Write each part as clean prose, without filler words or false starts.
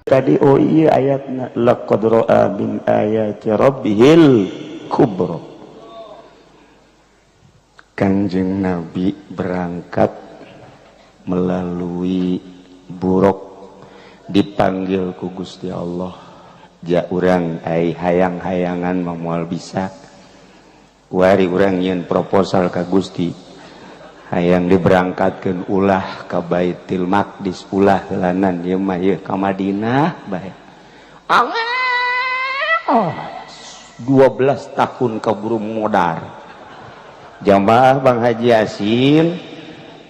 tadi oh iya ayatna laqad ra'a min ayati rabbihil kubra. Kanjeng Nabi berangkat melalui buruk dipanggil ku Gusti Allah, ja urang ai hayang-hayangan moal bisa wari urang nyeun proposal ka Gusti hayang diberangkatkeun ulah ka Baitul Maqdis, ulah heulanan ieu mah ieu ka Madinah bae. Oh, 12 tahun kaburu modar. Jamaah Bang Haji Yasin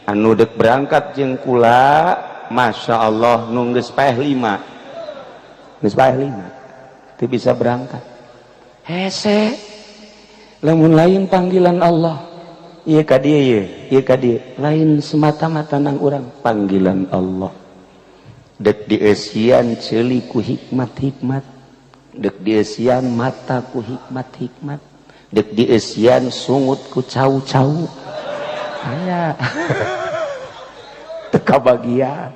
anu deuk berangkat jeung kula, Masya Allah nu geus paeh 5. Geus paeh 5. Teu bisa berangkat. Hese. Lamun lain panggilan Allah. Ieu ka dieu ieu ka dieu. Lain semata-mata nang urang panggilan Allah. Deuk dieusian ceuli ku hikmat-hikmat. Deuk dieusian mata ku hikmat-hikmat. Deuk dieusian sungut ku cau-cau. Aya. Teka bagian.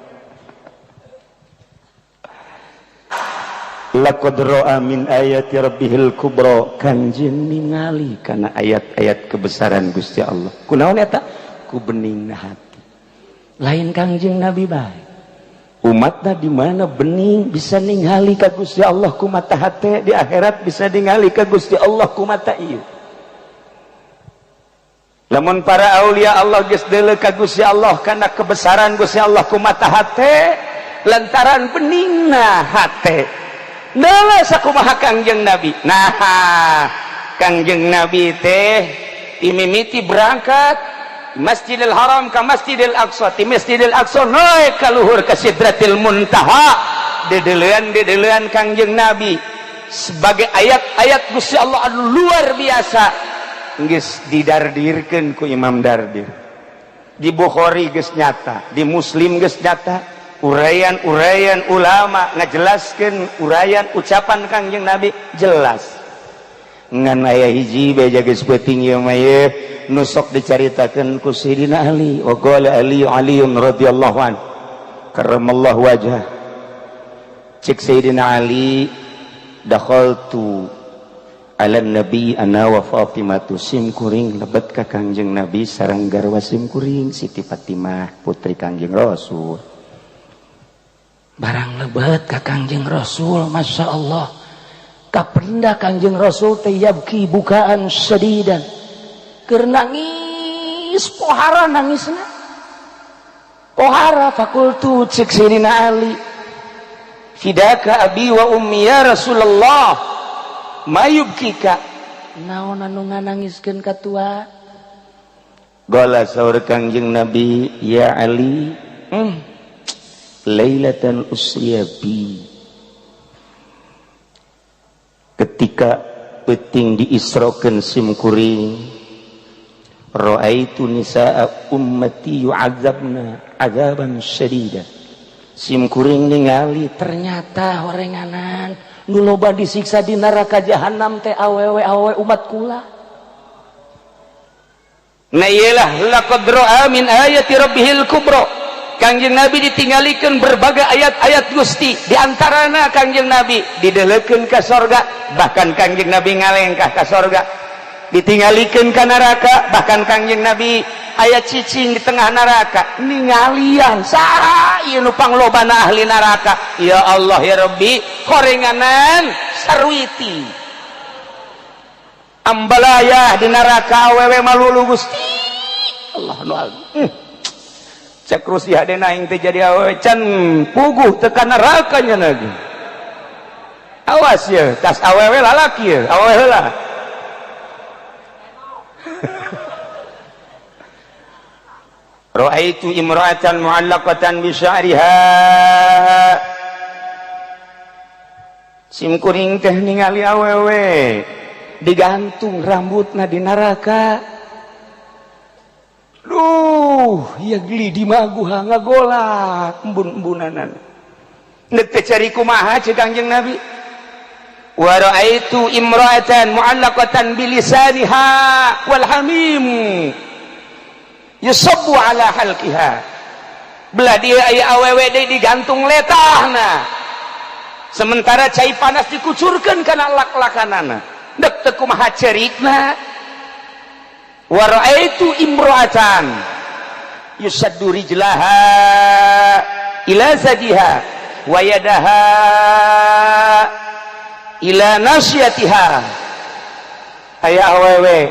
Laqad ra'a min ayati rabbihil kubra. Kanjeng ningali kana ayat-ayat kebesaran Gusti Allah. Kunaon eta? Ku beningna hati. Lain Kanjeng Nabi bae. Umatna di mana bening bisa ningali ka Gusti Allah ku mata hate, di akhirat bisa ningali ka Gusti Allah ku mata ieu. Lamun para aulia Allah geus deuleu ka Gusti Allah kana kebesaran Gusti Allah ku mata hate, lantaran beningna hate. Deuleu sakumaha Kangjeng Nabi. Nah, Kangjeng Nabi teh imimiti berangkat Masjidil Haram ka Masjidil Aqsa, ti Masjidil Aqsa naik ka luhur ka Sidratil Muntaha. Dedeleuan Kangjeng Nabi sebagai ayat-ayat Gusti Allah anu luar biasa geus didardirkeun ku Imam Dardir. Di Bukhari geus nyata, di Muslim geus nyata, uraian-uraian ulama ngajelaskeun uraian ucapan Kangjeng Nabi jelas. Ngan aya hiji bae geus peuting ieu mah ye nu sok dicaritakeun ku Sayyidina Ali. Wa qala Aliun radhiyallahu an karramallahu wajhah. Cek Sayyidina Ali, dakhaltu ala nabi ana wa Fatimatu simkuring lebet ka Kangjeng Nabi sareng garwa simkuring Siti Fatimah putri Kangjeng Rasul. Barang lebet ka Kangjeng Rasul, Masya Allah. Kapenda Kangjeng Rasul teh yabki bukaan sedidan. Keur nangis, pohara nangisna. Pohara fakultu cek Sayyidina Ali. Fidaka abi wa ummi ya Rasulullah. Mayubkika. Naon anu nganangiskeun ka tua? Qala saur Kangjeng Nabi, ya Ali, lailatan usriya bi. Ketika peuting diisrokeun simkuring, ra'aitu nisaa ummati yu'adzabna adzaban syadidan. Simkuring ningali ternyata horenganan nu loba disiksa di neraka jahanam teh awewe umat kula. Na iyalah laqad ra'a min ayati rabbihil kubra. Kangjeng Nabi ditinggalikeun berbagai ayat-ayat Gusti, di antarana Kangjeng Nabi dideleukeun ka sorga, bahkan Kangjeng Nabi ngalengkah ka sorga. Ditinggalikeun ka neraka, bahkan Kangjeng Nabi aya cicing di tengah neraka. Ningalian saha ieu nu panglobana ahli neraka. Ya Allah ya Rabbi, horenganan sarwiti. Ambalaya di neraka awewe malulu Gusti. Allah nu cek Rusi hadena aing teh jadi awewe can puguh tekan neraka nya lagi. Awas ya, tas awewe lalaki ya, awewe heula. Ra'aitu imra'atan mu'allaqatan bi sya'riha. Simkuring teh ningali awewe digantung rambutna di neraka. Duh, ya geli di maguha ngagolak embun-embunanan. Neuk teh cari kumaha cek Kangjeng Nabi. Wa ra'aitu imra'atan mu'allaqatan bi lisaniha wal hamim yusabbu ala halqiha. Belah dia aya awewe deui digantung letahna. sementara cai panas dikucurkan karena lak-lakanana dek teu kumaha cerikna. Wa raaitu imra'atan yusaddu rijlaha ila zadiha wa yadaha ila nasyatiha. Aya awewe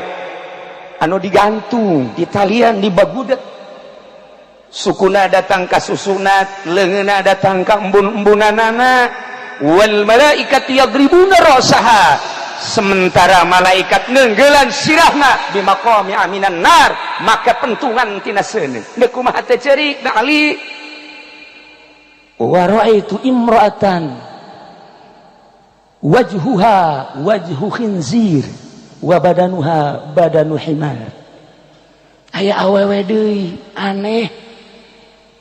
anu digantung di talian di bagudet, sukuna datang ka susunat, leungeunna datang ka embun-embunanana, wal malaikatu yadribuna rasaha, sementara malaikat nenggelan sirahna bimaqami aminan nar, maka pentungan tina seuneu. Da kumaha teh ceurik da Ali. Wa raaitu imra'atan wajhuha wajhu khinzir wa badanuha badanu himar. Aya awewe deui aneh,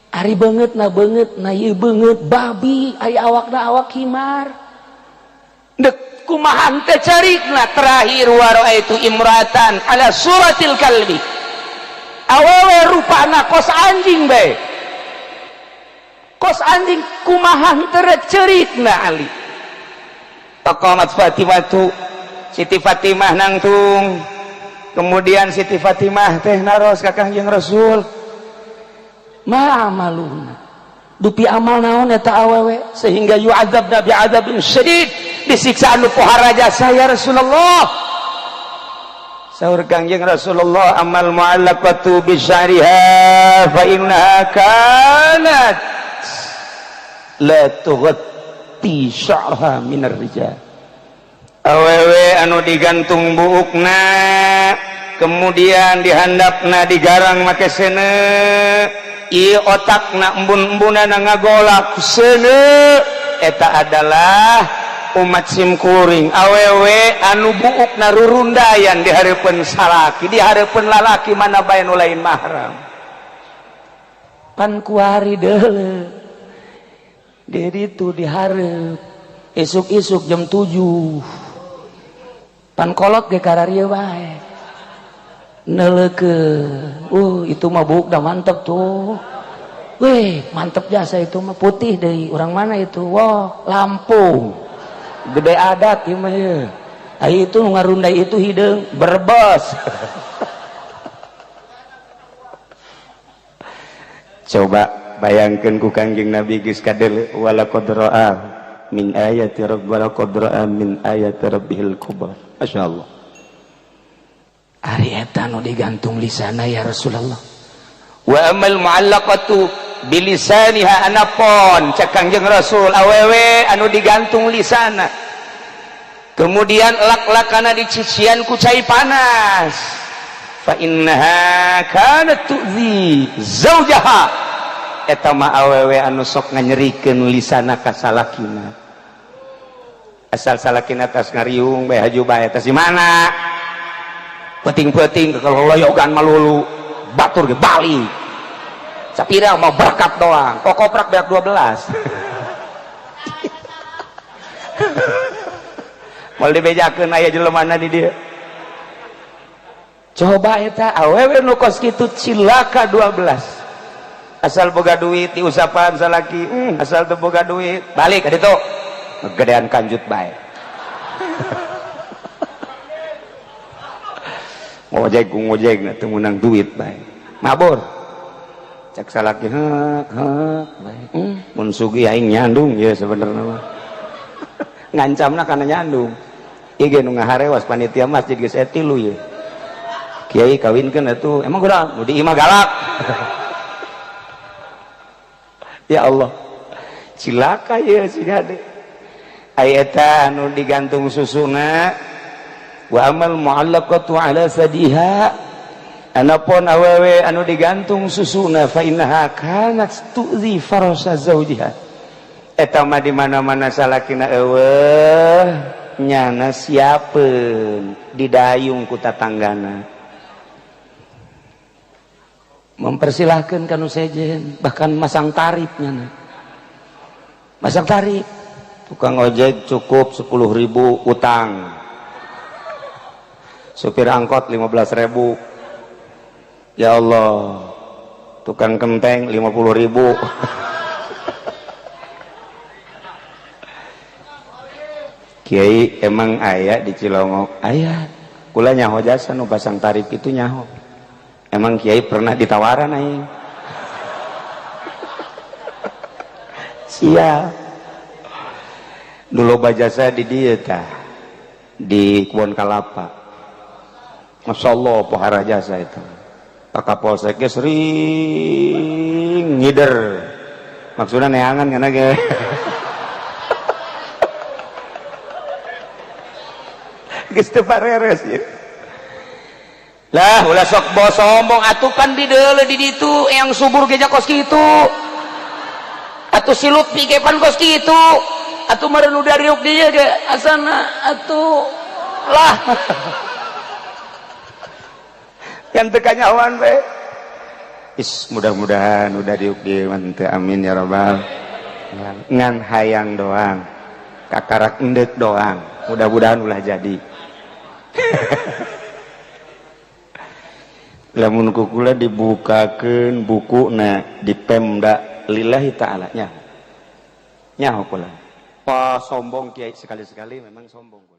ari beungeut na ieu beungeut babi, aya awakna awak himar. Dek kumaha teh carikna terakhir wa raaitu imratan ala suratil kalbi. Awewe rupana kos anjing bae. Kos anjing kumaha teu carikna Ali. Taqamat Fatimatu, Siti Fatimah nangtung. Kemudian Siti Fatimah teh naros ka Kangjeng Rasul. Ma amaluna. Dupi amal naon eta awewe sehingga yu'adzabna bi'adzabin syadid, disiksa anu pohara jasa ya Rasulullah. Saur Kangjeng Rasulullah, amal mu'allaqatu bisyariha fa innaha kanat la tughatti sya'raha minar rijal. Awewe anu digantung buukna kemudian dihandapna digarang make seuneu, ieu otakna embun-embunana ngagolak seuneu, eta adalah umat simkuring. Awewe anu buukna rurundayan di hareupeun salaki, di hareupeun lalaki mana bae nu lain mahram. Pan kuari deuleu di ditu di hareup isuk-isuk jam 7 pan kolot ge kararieu bae neuleukeun. Itu mah buuk dah mantep tuh. Weh, mantep jasa itu mah putih deui. Urang mana itu? Wah, Lampung. Gede adat ieu mah ye. Ai itu nu ngarundai itu hideung Brebes. Coba bayangkeun ku Kangjeng Nabi geus kadeuleu wala qadra'a min ayati rabbal qadra'a min ayati rabbihil kubra. Masyaallah. Ari eta nu digantung lisana ya Rasulullah. Wa amal mu'allaqatu bilisaniha anapon cak Kangjeng Rasul awewe anu digantung lisana. Kemudian lak-lakana dicician ku cai panas. Fa innaha kanat tu'zi zaujaha. Eta mah awewe anu sok nganyerikeun lisana ka salakina. Asal salakina tas ngariung bae haju bae tas di mana? Penting-penting kalau loyogan malulu batur ge balik. Sapira mau berkat doang. Kok koprak beak 12. Moal dibejakeun aya jelemana di dieu. Coba eta awewe nu kos kitu cilaka 12. Asal boga duit diusapan salaki, asal teu boga duit balik ka ditu. Gedean kanjut bae. Ngojek ku ngojek na teu meunang duit bae. Mabur. Cek salaki hek bae. Mun sugih aing nyandung ya sebenarnya mah. Ngancamna kana nyandung. Ieu ge nu ngaharewas panitia masjid geus etilu ye. Kiai kawinkeun atuh. Emang kuda nu di imah galak. Ya Allah. Cilaka ye si gade. Ayata anu digantung susuna wa amal mu'allaqatu ala sadiha anapun awewe anu digantung susuna fa innaha kanat tu'zi farasa zaujiha. Eta mah di mana-mana salakina eueuh nyana siapeun didayung ku tatanggana. Mempersilahkan kanu sejen bahkan masang tarif nyana. Masang tarif. Tukang ojek cukup 10.000 utang. Supir angkot 15.000. Ya Allah. Tukang kenteng 50.000. Kiai emang aya di Cilongok aya kula nyaho jasa nu pasang tarif itu nyaho emang Kiai pernah ditawaran aing sia dulu bajasa di dieu tah di Kebon Kalapa Masya Allah pohara jasa itu Pak Kapolseknya sering ngider maksudnya neangan karena ge geus teu pareres ya lah ulah sok bos sombong atuh kan di deuleu di ditu yang subur ge kos kitu atuh silut pi ge pan kos kitu atuh meureun nu dariuk dieu ge asana atuh lah yang teu kanyawan we is mudah-mudahan udah diuk dieu teu amin ya rabbal ngan hayang doang kakarak endek doang mudah-mudahan ulah jadi lamun kukula dibukakeun bukuna di Pemda lillahi ta'ala nya nyaho kula sombong Kiai sekali-sekali memang sombong.